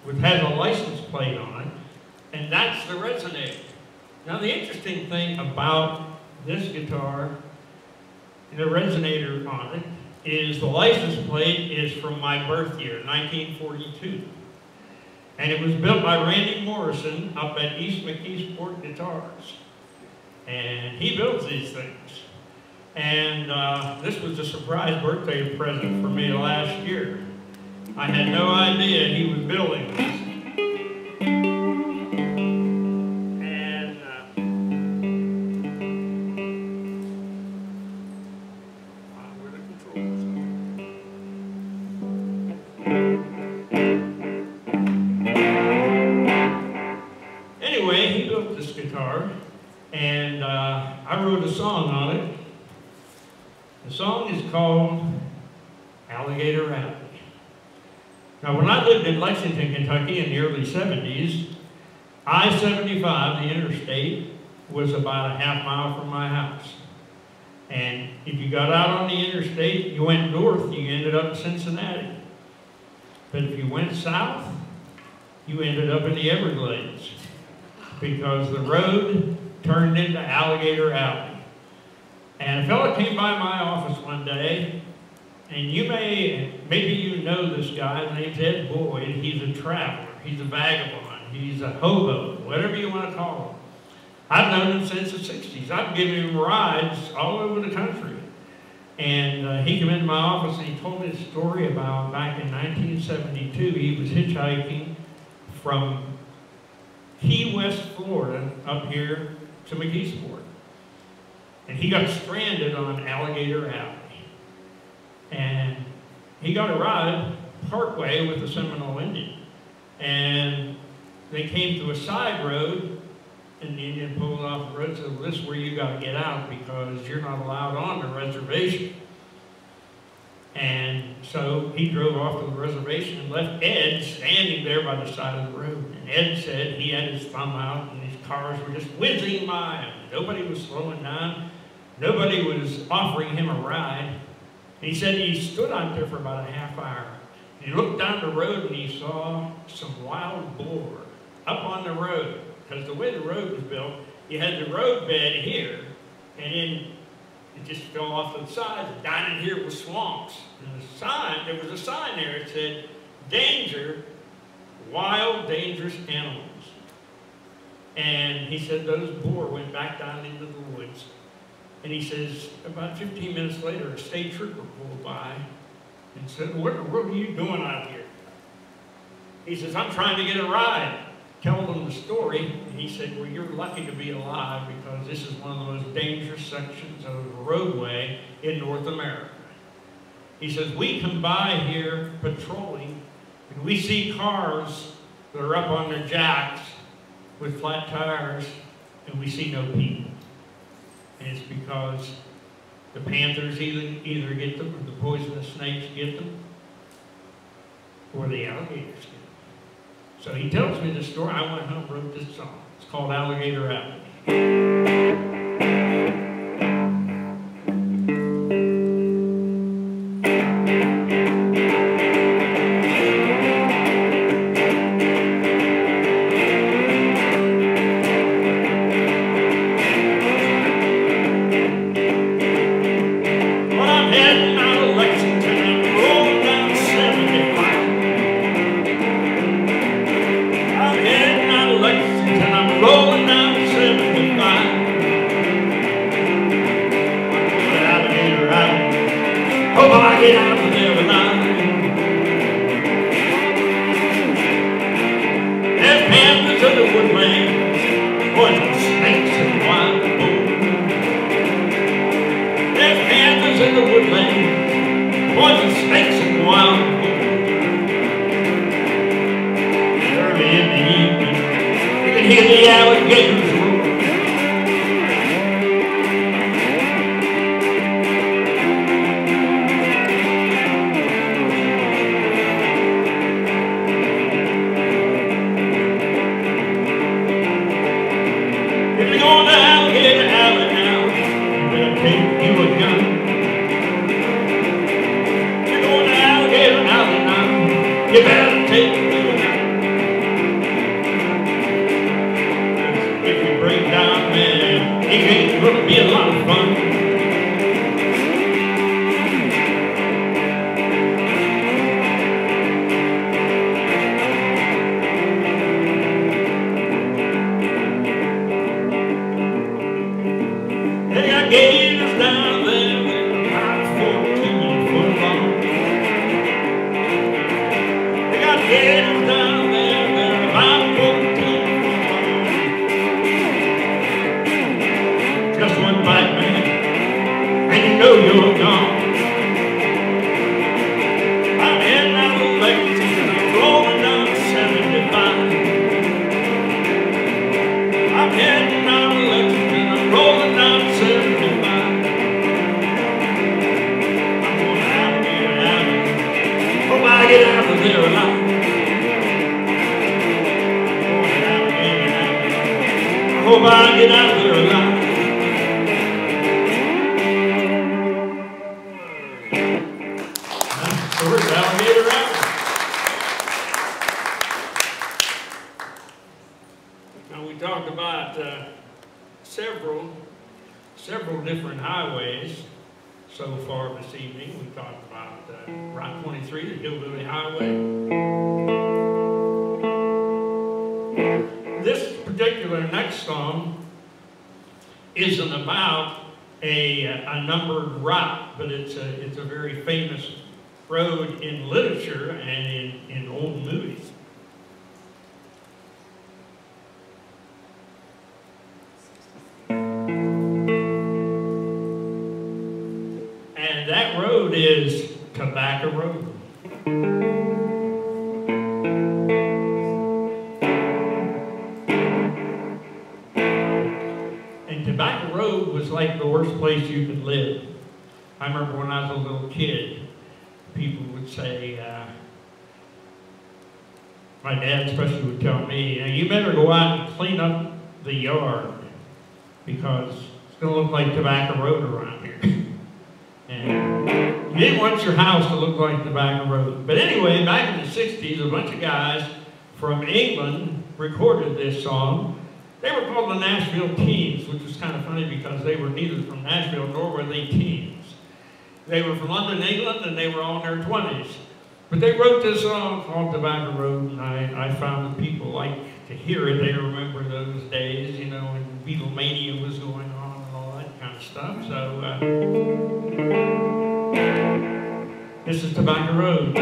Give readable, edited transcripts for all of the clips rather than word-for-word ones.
which has a license plate on it, and that's the resonator. Now the interesting thing about this guitar and the resonator on it is the license plate is from my birth year, 1942. And it was built by Randy Morrison up at East McKeesport Guitars. And he builds these things. And this was a surprise birthday present for me last year. I had no idea he was building this. And where the controls are. Anyway, he built this guitar, and I wrote a song on it. The song is called Alligator Alley. Now, when I lived in Lexington, Kentucky in the early 70s, I-75, the interstate, was about a half mile from my house. And if you got out on the interstate, you went north, you ended up in Cincinnati. But if you went south, you ended up in the Everglades, because the road turned into Alligator Alley. And a fellow came by my office one day, and maybe you know this guy, his name's Ed Boyd. He's a traveler, he's a vagabond, he's a hobo, whatever you want to call him. I've known him since the 60s. I've given him rides all over the country. And he came into my office and he told me a story about back in 1972, he was hitchhiking from Key West, Florida, up here to McKeesport. And he got stranded on Alligator Alley. And he got a ride partway with the Seminole Indian. And they came to a side road, and the Indian pulled off the road and said, well, this is where you got to get out because you're not allowed on the reservation. And so he drove off to the reservation and left Ed standing there by the side of the road. And Ed said he had his thumb out and these cars were just whizzing by him. Nobody was slowing down. Nobody was offering him a ride. And he said he stood out there for about a half hour. He looked down the road and he saw some wild boar up on the road. Because the way the road was built, you had the road bed here, and then it just fell off to the sides, and down in here was swamps. And the sign, there was a sign there that said, danger, wild, dangerous animals. And he said those boar went back down into the woods. And he says, about 15 minutes later, a state trooper pulled by and said, what are you doing out here? He says, I'm trying to get a ride. Tell them the story, and he said, well, you're lucky to be alive because this is one of the most dangerous sections of the roadway in North America. He says, we come by here patrolling, and we see cars that are up on their jacks with flat tires, and we see no people. And it's because the panthers either get them, or the poisonous snakes get them, or the alligators get them. So he tells me this story. I went home and wrote this song. It's called Alligator Alley. You better take me now. I get out there alive. That's the story of Alligator Alley. Now we talked about several different highways so far this evening. We talked about Route 23, the Hillbilly Highway. This particular next song isn't about a numbered route, but it's a very famous road in literature and in old movies. And that road is Tobacco Road. Tobacco Road was like the worst place you could live. I remember when I was a little kid, people would say, my dad especially would tell me, you better go out and clean up the yard because it's going to look like Tobacco Road around here. And you didn't want your house to look like Tobacco Road. But anyway, back in the 60s, a bunch of guys from England recorded this song. They were called the Nashville Teens, which was kind of funny because they were neither from Nashville nor were they teens. They were from London, England, and they were all in their 20s. But they wrote this song called Tobacco Road, and I found that people like to hear it. They remember those days, you know, when Beatlemania was going on and all that kind of stuff. So, this is Tobacco Road.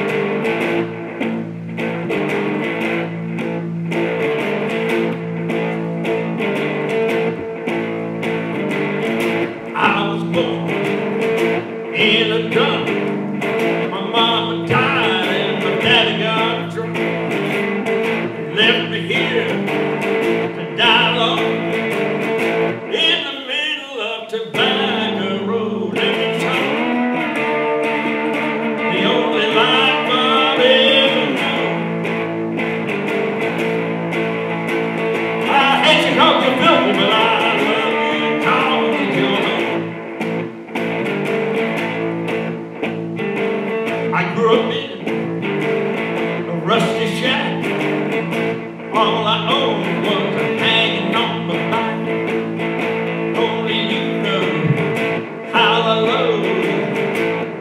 In a gun, my mama died and my daddy got drunk. Left me here to die alone in the middle of Tobacco Road. And it's the only life I've ever known. I hate you 'cause you're filthy, but I love you 'cause you're home. I grew up in a rusty shack. All I owned was a hanging on my back. Only you know how I love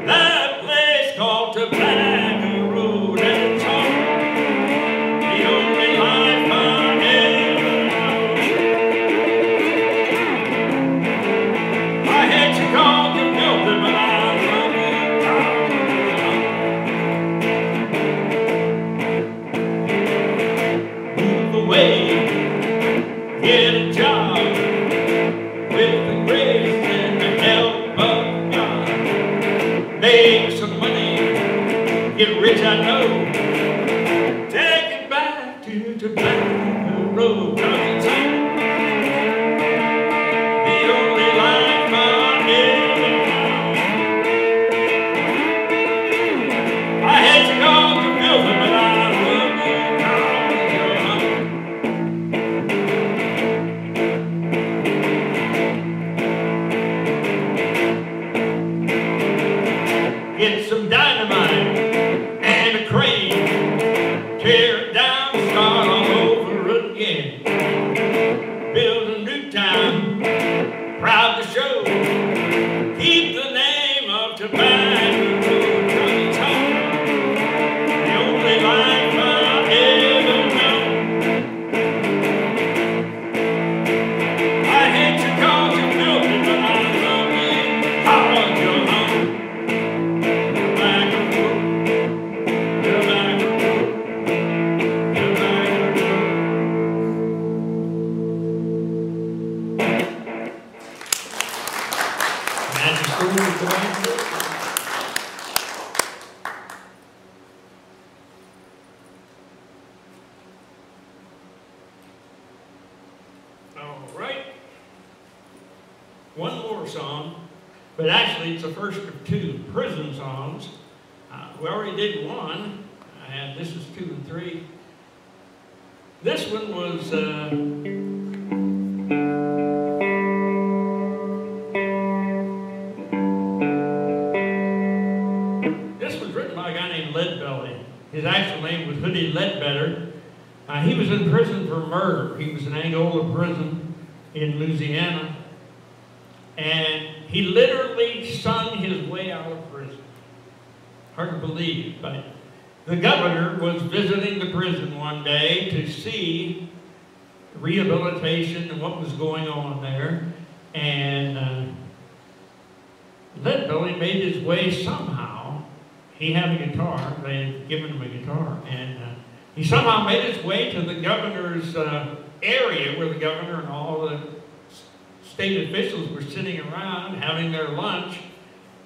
that place called Tobacco Road. And it's home, the only life I ever known. I hate you 'cause you're filthy, but I love you 'cause get a job with the grace and the help of God. Make some money, get rich I know. Take it back to Tobacco Road, 'cause it's home, the only life I ever known. I hate you 'cause you're filthy, but I love you 'cause you're home. Get some dynamite and a crane, tear it down, start all over again. Build a new town, proud to show, keep the name of Tobacco Road, 'cause it's home, the only life I ever known. I hate you 'cause you're filthy, but I love you 'cause you're home. All right. One more song, but actually it's the first of two prison songs. We already did one, and this is 2 and 3. This one was was Hoodie Ledbetter. He was in prison for murder. He was in Angola prison in Louisiana. And he literally sung his way out of prison. Hard to believe, but the governor was visiting the prison one day to see rehabilitation and what was going on there. And Leadbelly made his way somehow. He had a guitar. They had given him a guitar. And he somehow made his way to the governor's area where the governor and all the state officials were sitting around having their lunch.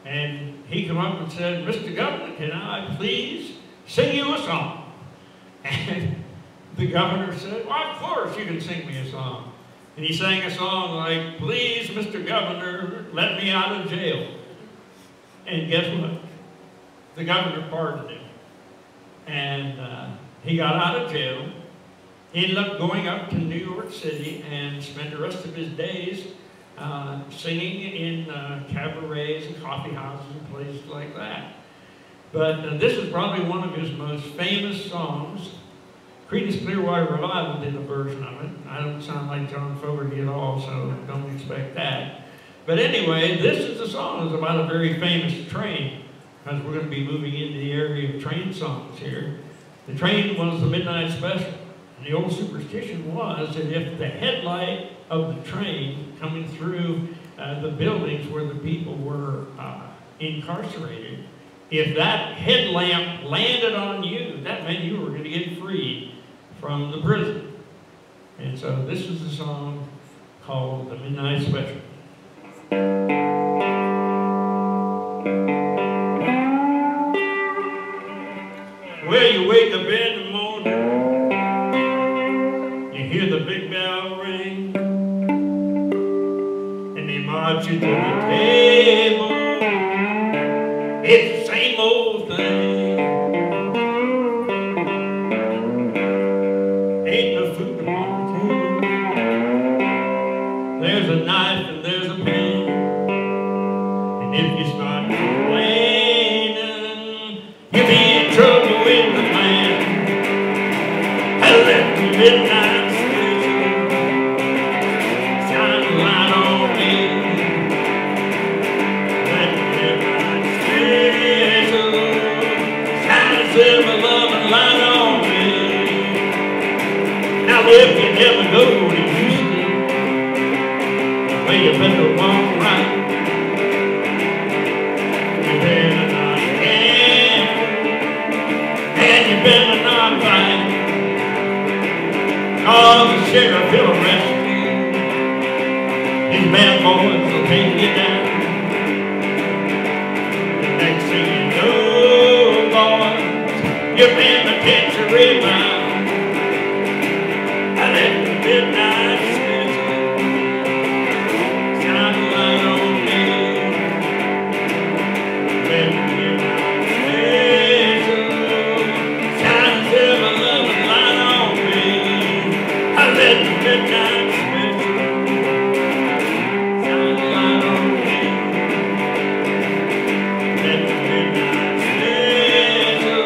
And he came up and said, "Mr. Governor, can I please sing you a song?" And the governor said, "Well, of course you can sing me a song." And he sang a song like, "Please, Mr. Governor, let me out of jail." And guess what? The governor pardoned him. And he got out of jail. He ended up going up to New York City and spent the rest of his days singing in cabarets and coffee houses and places like that. But this is probably one of his most famous songs. Creedence Clearwater Revival did a version of it. I don't sound like John Fogerty at all, so don't expect that. But anyway, this is a song that's about a very famous train, because we're going to be moving into the area of train songs here. The train was the Midnight Special. And the old superstition was that if the headlight of the train coming through the buildings where the people were incarcerated, if that headlamp landed on you, that meant you were going to get freed from the prison. And so this is a song called The Midnight Special. Well, you wake up in the morning, you hear the big bell ring, and they march you to the table. It's the same old thing. Ain't no food on the table. There's a knife and there's a pen. And if you start complaining, you'll be in trouble with the man. I left the midnight special shine a light on me. Let the midnight special shine a silver loving light on me. Now if you never go to Houston, well, you better walk right. You better not gamble, and you better not fight. Oh, the sheriff, he'll arrest you. His bad boys will take you down. The next thing you know, boys, you're penitentiary bound. I let the midnight special shine a light on me. Let the midnight special shine a silver loving light on me. I let the midnight special shine a light on me. Let the midnight special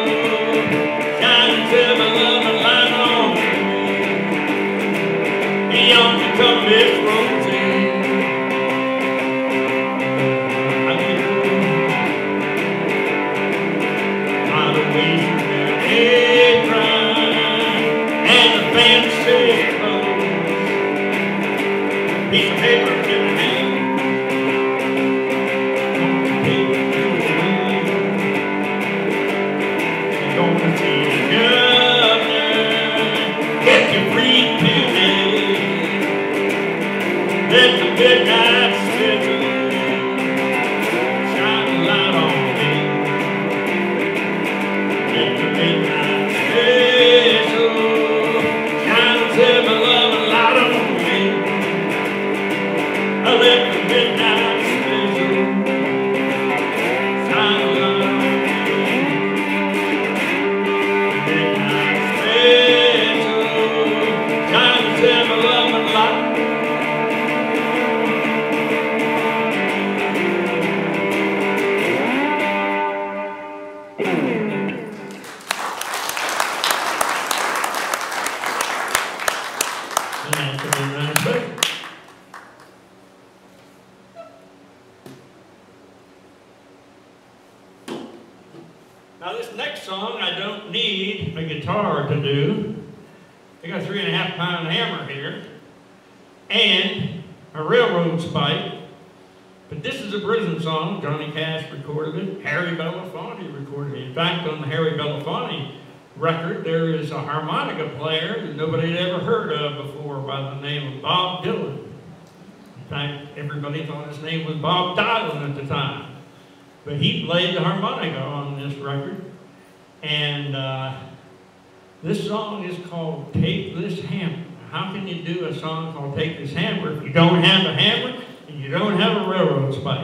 shine a silver loving light on me. Beyond the come Miss Rosie, I get by the ways of their apron and the fancy clothes. Piece of paper in the hand, don't you take it away. You're gonna see the governor get you free today. Let the midnight special shine a light on me. Let the midnight special shine a silver loving light on me. I let the midnight special shine a light on me. The midnight special shine a silver loving light. next song I don't need a guitar to do. I got a 3.5-pound hammer here and a railroad spike. But this is a prison song. Johnny Cash recorded it. Harry Belafonte recorded it. In fact, on the Harry Belafonte record, there is a harmonica player that nobody had ever heard of before by the name of Bob Dylan. In fact, everybody thought his name was Bob Dylan at the time. But he played the harmonica on this record. And this song is called Take This Hammer. How can you do a song called Take This Hammer if you don't have a hammer and you don't have a railroad spike?